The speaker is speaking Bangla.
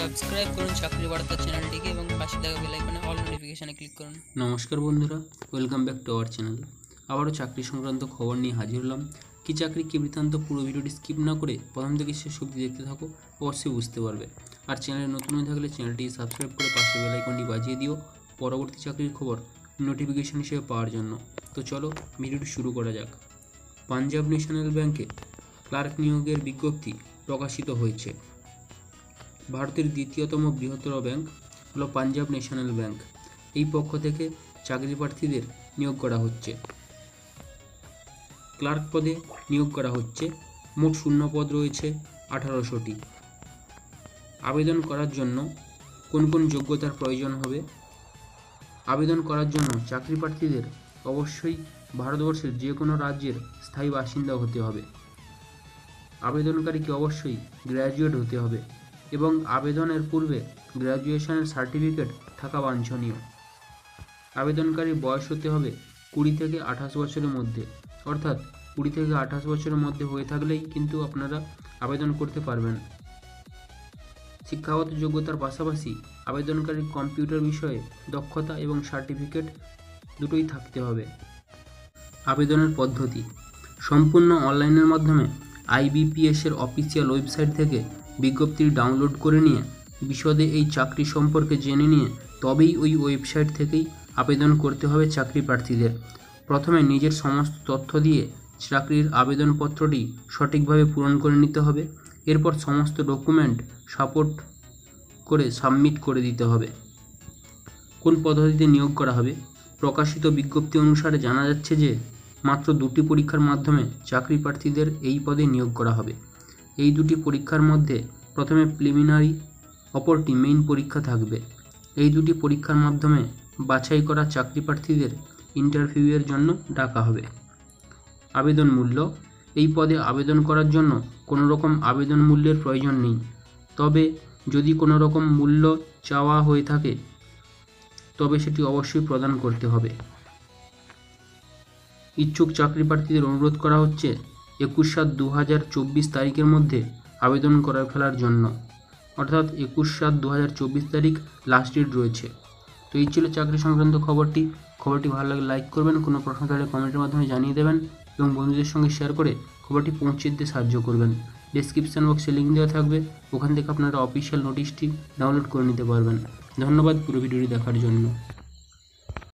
সাবস্ক্রাইব করুন চাকরি বার্তা চ্যানেলটিকে এবং পাশে থাকা বেল আইকনে অল নোটিফিকেশনে ক্লিক করুন। নমস্কার বন্ধুরা, welcome back to our channel. আবারও চাকরি সংক্রান্ত খবর নিয়ে হাজির হলাম। কী চাকরি কী বৃত্তান্ত, পুরো ভিডিওটি স্কিপ না করে প্রথম থেকে শেষ অবধি দেখতে থাকো, অবশ্যই বুঝতে পারবে। আর চ্যানেলে নতুন হয়ে থাকলে চ্যানেলটি সাবস্ক্রাইব করে পাশে বেল আইকনটি বাজিয়ে দিও পরবর্তী চাকরির খবর নোটিফিকেশন হিসেবে পাওয়ার জন্য। তো চলো ভিডিওটি শুরু করা যাক। পাঞ্জাব ন্যাশনাল ব্যাংকে ক্লার্ক নিয়োগের বিজ্ঞপ্তি প্রকাশিত হয়েছে। ভারতের দ্বিতীয়তম বৃহত্তর ব্যাংক হলো পাঞ্জাব ন্যাশনাল ব্যাংক। এই পক্ষ থেকে চাকরি প্রার্থীদের নিয়োগ করা হচ্ছে। ক্লার্ক পদে নিয়োগ করা হচ্ছে। মোট শূন্য পদ রয়েছে 1800টি। আবেদন করার জন্য কোন কোন যোগ্যতার প্রয়োজন হবে? আবেদন করার জন্য চাকরি প্রার্থীদের অবশ্যই ভারতবর্ষের যে কোনো রাজ্যের স্থায়ী বাসিন্দা হতে হবে। আবেদনকারীকে অবশ্যই গ্র্যাজুয়েট হতে হবে এবং আবেদনের পূর্বে গ্র্যাজুয়েশনের সার্টিফিকেট থাকা বাঞ্ছনীয়। আবেদনকারীর বয়স হতে হবে 20 থেকে 28 বছরের মধ্যে, অর্থাৎ 20 থেকে 28 বছরের মধ্যে হয়ে থাকলেই কিন্তু আপনারা আবেদন করতে পারবেন। শিক্ষাগত যোগ্যতার পাশাপাশি আবেদনকারীর কম্পিউটার বিষয়ে দক্ষতা এবং সার্টিফিকেট দুটোই থাকতে হবে। আবেদনের পদ্ধতি সম্পূর্ণ অনলাইনের মাধ্যমে IBPS এর অফিসিয়াল ওয়েবসাইট থেকে বিজ্ঞপ্তি ডাউনলোড করে নিয়ে বিশদে এই চাকরি সম্পর্কে জেনে নিয়ে তবেই ওই ওয়েবসাইট থেকেই আবেদন করতে হবে চাকরি প্রার্থীদের। প্রথমে নিজের সমস্ত তথ্য দিয়ে চাকরির আবেদনপত্রটি সঠিকভাবে পূরণ করে নিতে হবে। এরপর সমস্ত ডকুমেন্ট সাপোর্ট করে সাবমিট করে দিতে হবে। কোন পদ্ধতিতে নিয়োগ করা হবে? প্রকাশিত বিজ্ঞপ্তি অনুসারে জানা যাচ্ছে যে মাত্র 2টি পরীক্ষার মাধ্যমে চাকরি প্রার্থীদের এই পদে নিয়োগ করা হবে। এই 2টি পরীক্ষার মধ্যে প্রথমে প্রিলিমিনারি, অপরটি মেইন পরীক্ষা থাকবে। এই 2টি পরীক্ষার মাধ্যমে বাছাই করা চাকরি প্রার্থীদের ইন্টারভিউয়ের জন্য ডাকা হবে। আবেদন মূল্য এই পদে আবেদন করার জন্য কোনো রকম আবেদন মূল্যের প্রয়োজন নেই, তবে যদি কোনো রকম মূল্য চাওয়া হয়ে থাকে তবে সেটি অবশ্যই প্রদান করতে হবে। ইচ্ছুক চাকরি প্রার্থীদের অনুরোধ করা হচ্ছে 21/7/2024 তারিখের মধ্যে আবেদন করে ফেলার জন্য, অর্থাৎ 21/7/2024 তারিখ লাস্ট ডেট রয়েছে। তো এই ছিল চাকরি সংক্রান্ত খবরটি ভালো লাগলে লাইক করবেন, কোনো প্রশ্ন থাকলে কমেন্টের মাধ্যমে জানিয়ে দেবেন এবং বন্ধুদের সঙ্গে শেয়ার করে খবরটি পৌঁছে দিতে সাহায্য করবেন। ডেসক্রিপশন বক্সে লিঙ্ক দেওয়া থাকবে, ওখান থেকে আপনারা অফিসিয়াল নোটিশটি ডাউনলোড করে নিতে পারবেন। ধন্যবাদ পুরো ভিডিওটি দেখার জন্য।